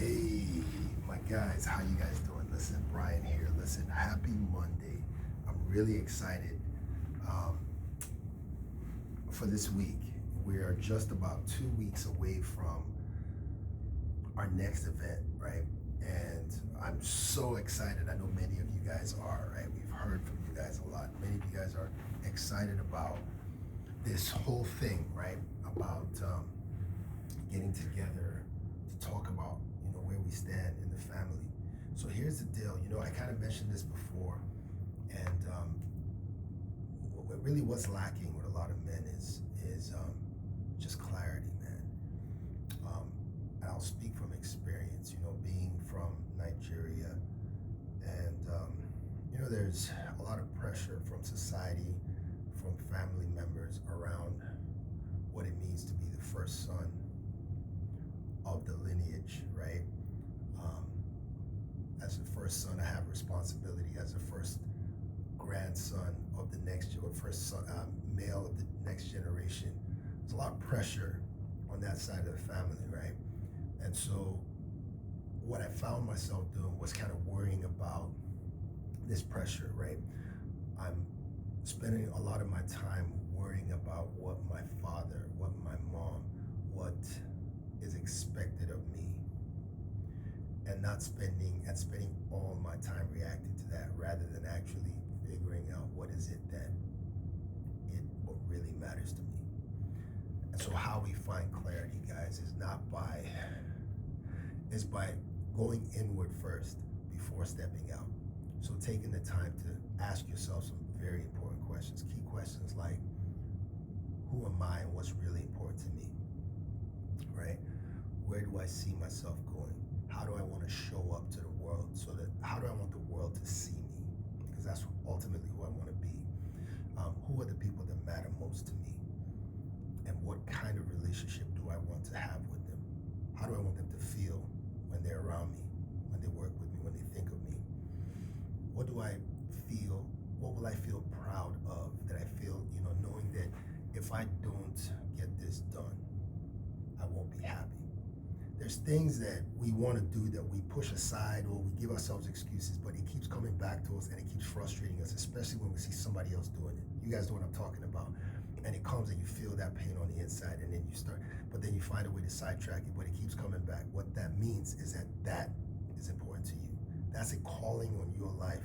Hey, my guys, how you guys doing? Listen, Brian here. Listen, happy Monday. I'm really excited um, for this week. We are just about 2 weeks away from our next event, right? And I'm so excited. I know many of you guys are, right? We've heard from you guys a lot. Many of you guys are excited about this whole thing, right? About getting together to talk about where we stand in the family. So here's the deal. I kind of mentioned this before, and really what's lacking with a lot of men is just clarity, man. And I'll speak from experience. Being from Nigeria, and there's a lot of pressure from society, from family members around what it means to be the first son of the lineage, right? Um, as the first son, I have responsibility. As the first grandson of the next, or first son, male of the next generation, there's a lot of pressure on that side of the family, right? And so, what I found myself doing was kind of worrying about this pressure, right? I'm spending a lot of my time worrying about what my father, what my mom, what is expected of me, and not spending all my time reacting to that rather than actually figuring out what is it that what really matters to me. And so how we find clarity, guys, is by going inward first before stepping out. So taking the time to ask yourself some very important questions, key questions like, who am I and what's really important to me, right? Where do I see myself going? How do I want to show up to the world? How do I want the world to see me? Because that's ultimately who I want to be. Who are the people that matter most to me? And what kind of relationship do I want to have with them? How do I want them to feel when they're around me, when they work with me, when they think of me? What do I feel? What will I feel proud of? That I feel, knowing that if I don't get this done, I won't be happy. There's things that we want to do that we push aside, or we give ourselves excuses, but it keeps coming back to us and it keeps frustrating us, especially when we see somebody else doing it. You guys know what I'm talking about. And it comes and you feel that pain on the inside, and then then you find a way to sidetrack it, but it keeps coming back. What that means is that is important to you. That's a calling on your life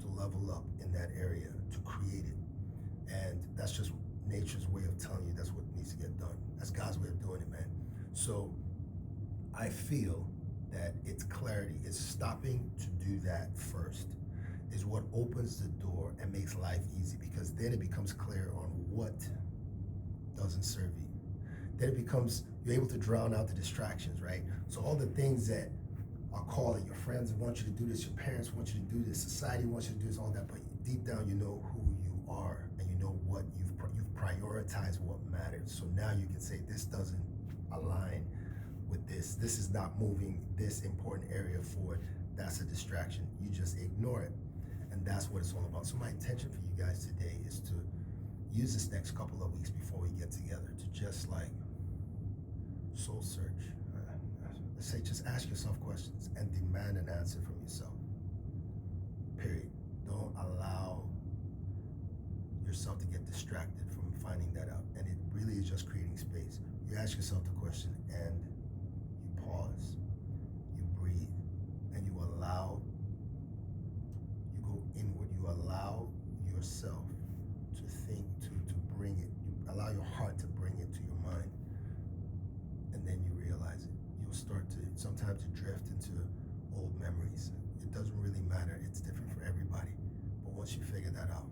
to level up in that area, to create it. And that's just nature's way of telling you that's what needs to get done. That's God's way of doing it, man. So I feel that it's clarity. It's stopping to do that first is what opens the door and makes life easy, because then it becomes clear on what doesn't serve you. Then you're able to drown out the distractions, right? So all the things that are calling, your friends want you to do this, your parents want you to do this, society wants you to do this, all that, but deep down you know who you are, and you know what you've prioritized what matters. So now you can say, this doesn't align with this. This is not moving this important area forward. That's a distraction. You just ignore it. And that's what it's all about. So my intention for you guys today is to use this next couple of weeks before we get together to just soul search. Let's say just ask yourself questions and demand an answer from yourself. Period. Don't allow yourself to get distracted from finding that out. And it really is just creating space. You ask yourself the question and you pause, you breathe, and you go inward. You allow yourself to think, to bring it. You allow your heart to bring it to your mind. And then you realize it. You'll start to sometimes drift into old memories. It doesn't really matter. It's different for everybody. But once you figure that out,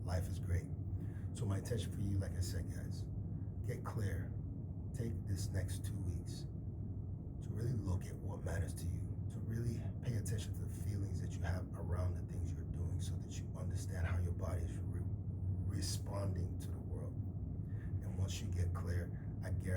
life is great. So my intention for you, like I said, guys, get clear. Take this next 2 weeks to really look at what matters to you, to really pay attention to the feelings that you have around the things you're doing, so that you understand how your body is responding to the world. And once you get clear, I guarantee